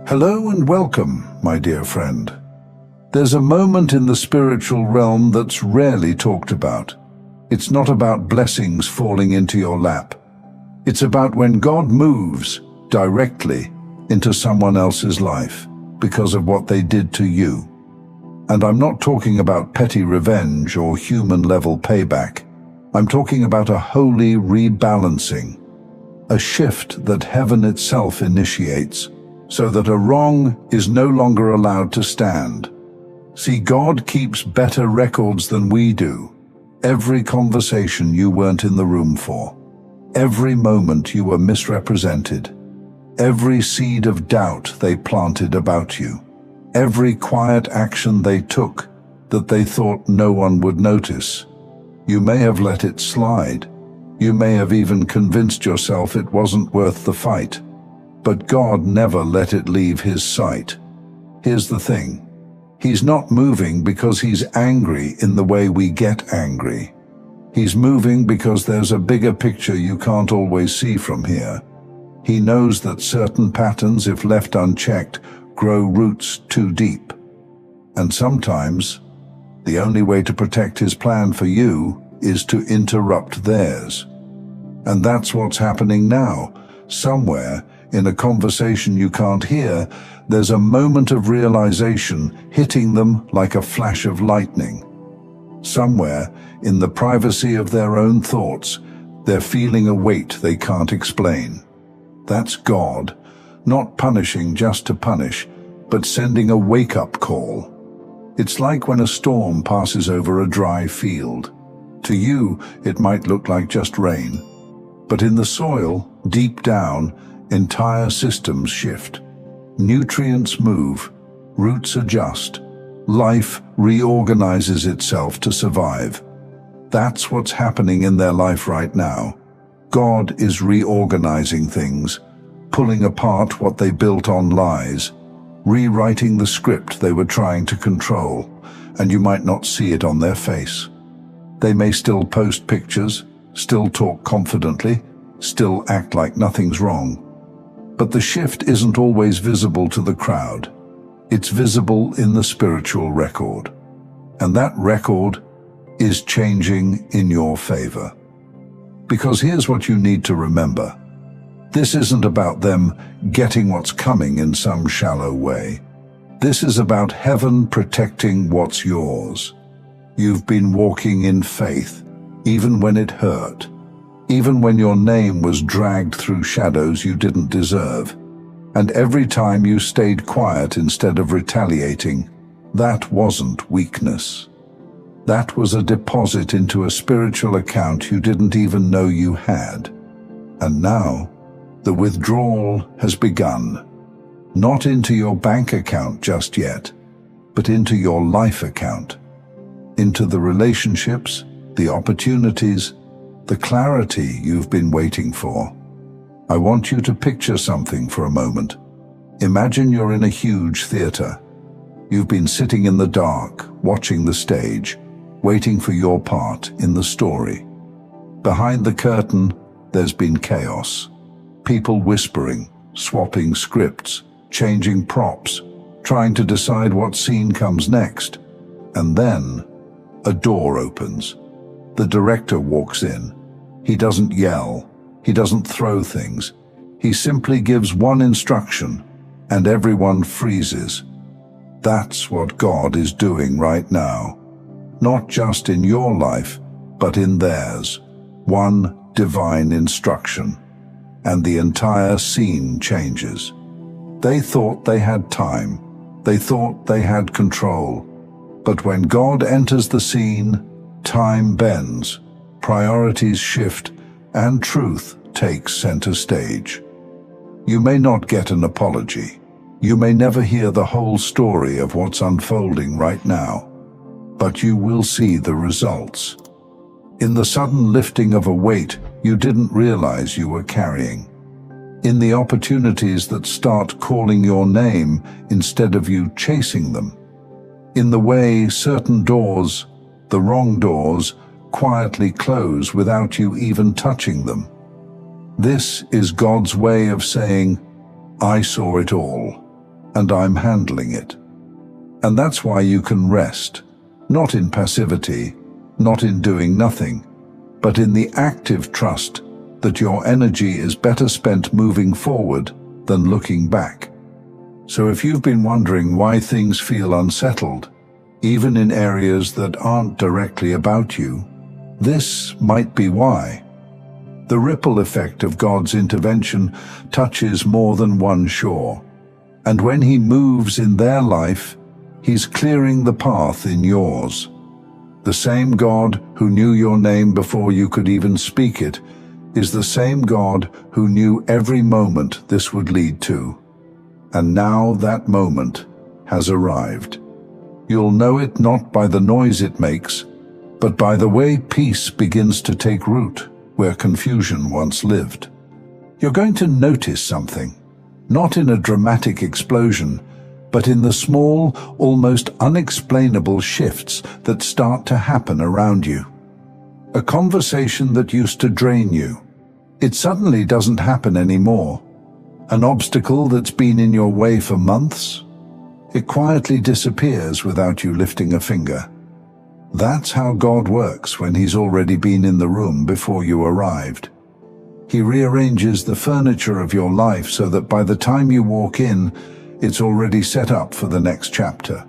Hello and welcome, my dear friend. There's a moment in the spiritual realm that's rarely talked about. It's not about blessings falling into your lap. It's about when God moves directly into someone else's life because of what they did to you. And I'm not talking about petty revenge or human-level payback. I'm talking about a holy rebalancing, a shift that heaven itself initiates, so that a wrong is no longer allowed to stand. See, God keeps better records than we do. Every conversation you weren't in the room for, every moment you were misrepresented, every seed of doubt they planted about you, every quiet action they took that they thought no one would notice. You may have let it slide. You may have even convinced yourself it wasn't worth the fight. But God never let it leave his sight. Here's the thing. He's not moving because he's angry in the way we get angry. He's moving because there's a bigger picture you can't always see from here. He knows that certain patterns, if left unchecked, grow roots too deep. And sometimes, the only way to protect his plan for you is to interrupt theirs. And that's what's happening now. Somewhere, in a conversation you can't hear, there's a moment of realization hitting them like a flash of lightning. Somewhere, in the privacy of their own thoughts, they're feeling a weight they can't explain. That's God, not punishing just to punish, but sending a wake-up call. It's like when a storm passes over a dry field. To you, it might look like just rain. But in the soil, deep down, entire systems shift. Nutrients move, roots adjust, life reorganizes itself to survive. That's what's happening in their life right now. God is reorganizing things, pulling apart what they built on lies, rewriting the script they were trying to control, and you might not see it on their face. They may still post pictures, still talk confidently, still act like nothing's wrong. But the shift isn't always visible to the crowd. It's visible in the spiritual record. And that record is changing in your favor. Because here's what you need to remember. This isn't about them getting what's coming in some shallow way. This is about heaven protecting what's yours. You've been walking in faith, even when it hurt. Even when your name was dragged through shadows you didn't deserve. And every time you stayed quiet instead of retaliating, that wasn't weakness. That was a deposit into a spiritual account you didn't even know you had. And now, the withdrawal has begun. Not into your bank account just yet, but into your life account. Into the relationships, the opportunities, the clarity you've been waiting for. I want you to picture something for a moment. Imagine you're in a huge theater. You've been sitting in the dark, watching the stage, waiting for your part in the story. Behind the curtain, there's been chaos. People whispering, swapping scripts, changing props, trying to decide what scene comes next. And then, a door opens. The director walks in. He doesn't yell. He doesn't throw things. He simply gives one instruction, and everyone freezes. That's what God is doing right now. Not just in your life, but in theirs. One divine instruction, and the entire scene changes. They thought they had time. They thought they had control. But when God enters the scene, time bends. Priorities shift, and truth takes center stage. You may not get an apology. You may never hear the whole story of what's unfolding right now, but you will see the results. In the sudden lifting of a weight you didn't realize you were carrying. In the opportunities that start calling your name instead of you chasing them. In the way certain doors, the wrong doors, quietly close without you even touching them. This is God's way of saying, I saw it all. and I'm handling it. And that's why you can rest, not in passivity, not in doing nothing, but in the active trust that your energy is better spent moving forward than looking back. So if you've been wondering why things feel unsettled, even in areas that aren't directly about you, this might be why. The ripple effect of God's intervention touches more than one shore, and when He moves in their life, He's clearing the path in yours. The same God who knew your name before you could even speak it is the same God who knew every moment this would lead to. And now that moment has arrived. You'll know it not by the noise it makes, but by the way peace begins to take root where confusion once lived. You're going to notice something, not in a dramatic explosion, but in the small, almost unexplainable shifts that start to happen around you. A conversation that used to drain you, it suddenly doesn't happen anymore. An obstacle that's been in your way for months, it quietly disappears without you lifting a finger. That's how God works when He's already been in the room before you arrived. He rearranges the furniture of your life so that by the time you walk in, it's already set up for the next chapter.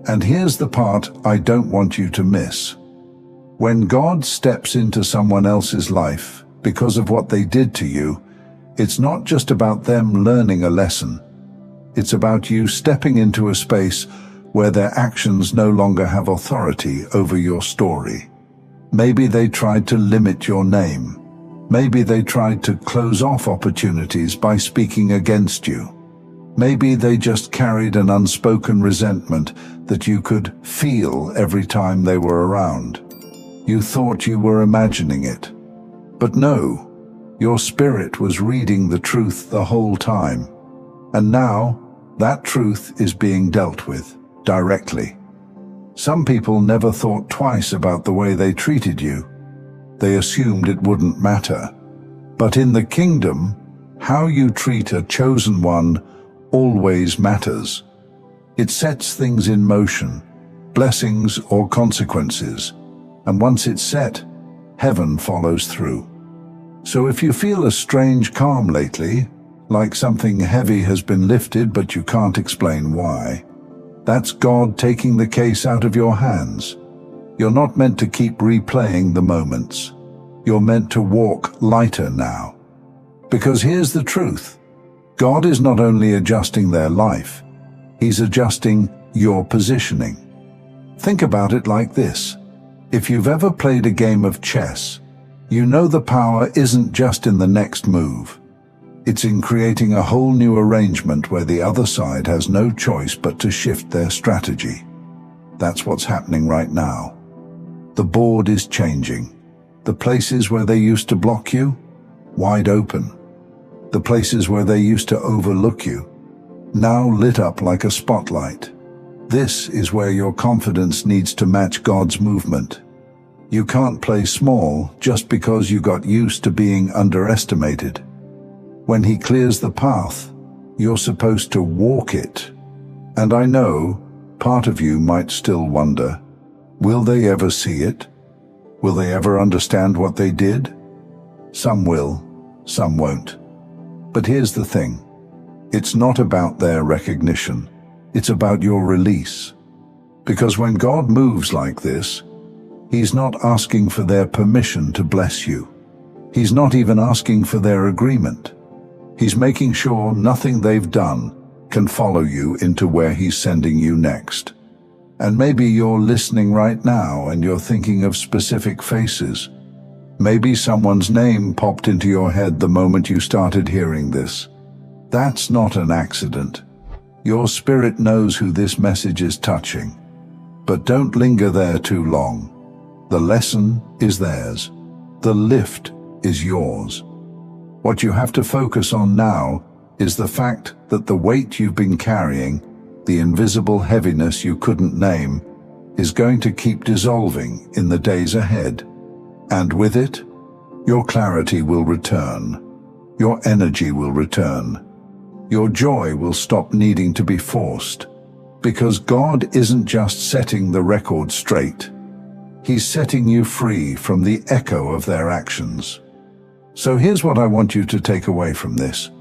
And here's the part I don't want you to miss. When God steps into someone else's life because of what they did to you, it's not just about them learning a lesson. It's about you stepping into a space where their actions no longer have authority over your story. Maybe they tried to limit your name. Maybe they tried to close off opportunities by speaking against you. Maybe they just carried an unspoken resentment that you could feel every time they were around. You thought you were imagining it. But no, your spirit was reading the truth the whole time. And now, that truth is being dealt with directly. Some people never thought twice about the way they treated you. They assumed it wouldn't matter. But in the kingdom, how you treat a chosen one always matters. It sets things in motion, blessings or consequences, and once it's set, heaven follows through. So if you feel a strange calm lately, like something heavy has been lifted but you can't explain why, that's God taking the case out of your hands. You're not meant to keep replaying the moments. You're meant to walk lighter now. Because here's the truth. God is not only adjusting their life, He's adjusting your positioning. Think about it like this. If you've ever played a game of chess, you know the power isn't just in the next move. It's in creating a whole new arrangement where the other side has no choice but to shift their strategy. That's what's happening right now. The board is changing. The places where they used to block you, wide open. The places where they used to overlook you, now lit up like a spotlight. This is where your confidence needs to match God's movement. You can't play small just because you got used to being underestimated. When He clears the path, you're supposed to walk it. And I know, part of you might still wonder, will they ever see it? Will they ever understand what they did? Some will, some won't. But here's the thing. It's not about their recognition. It's about your release. Because when God moves like this, He's not asking for their permission to bless you. He's not even asking for their agreement. He's making sure nothing they've done can follow you into where He's sending you next. And maybe you're listening right now and you're thinking of specific faces. Maybe someone's name popped into your head the moment you started hearing this. That's not an accident. Your spirit knows who this message is touching. But don't linger there too long. The lesson is theirs. The lift is yours. What you have to focus on now is the fact that the weight you've been carrying, the invisible heaviness you couldn't name, is going to keep dissolving in the days ahead. And with it, your clarity will return. Your energy will return. Your joy will stop needing to be forced, because God isn't just setting the record straight. He's setting you free from the echo of their actions. So here's what I want you to take away from this.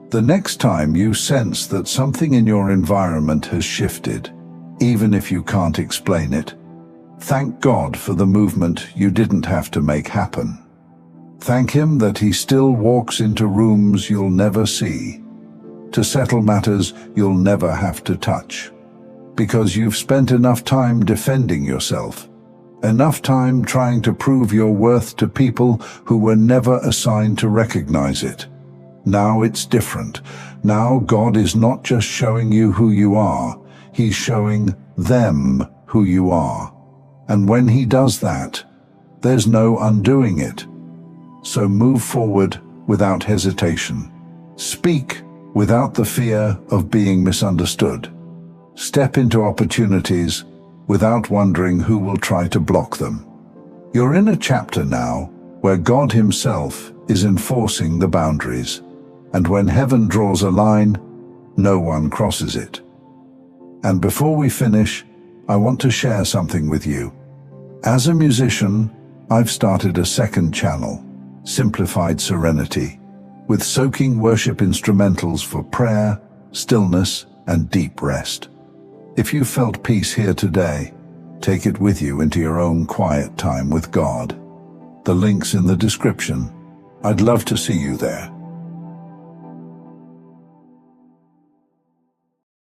The next time you sense that something in your environment has shifted, even if you can't explain it, thank God for the movement you didn't have to make happen. Thank Him that He still walks into rooms you'll never see, to settle matters you'll never have to touch, because you've spent enough time defending yourself, enough time trying to prove your worth to people who were never assigned to recognize it. Now it's different. Now God is not just showing you who you are, He's showing them who you are. And when He does that, there's no undoing it. So move forward without hesitation. Speak without the fear of being misunderstood. Step into opportunities without wondering who will try to block them. You're in a chapter now where God Himself is enforcing the boundaries, and when heaven draws a line, no one crosses it. And before we finish, I want to share something with you. As a musician, I've started a second channel, Simplified Serenity, with soaking worship instrumentals for prayer, stillness, and deep rest. If you felt peace here today, take it with you into your own quiet time with God. The link's in the description. I'd love to see you there.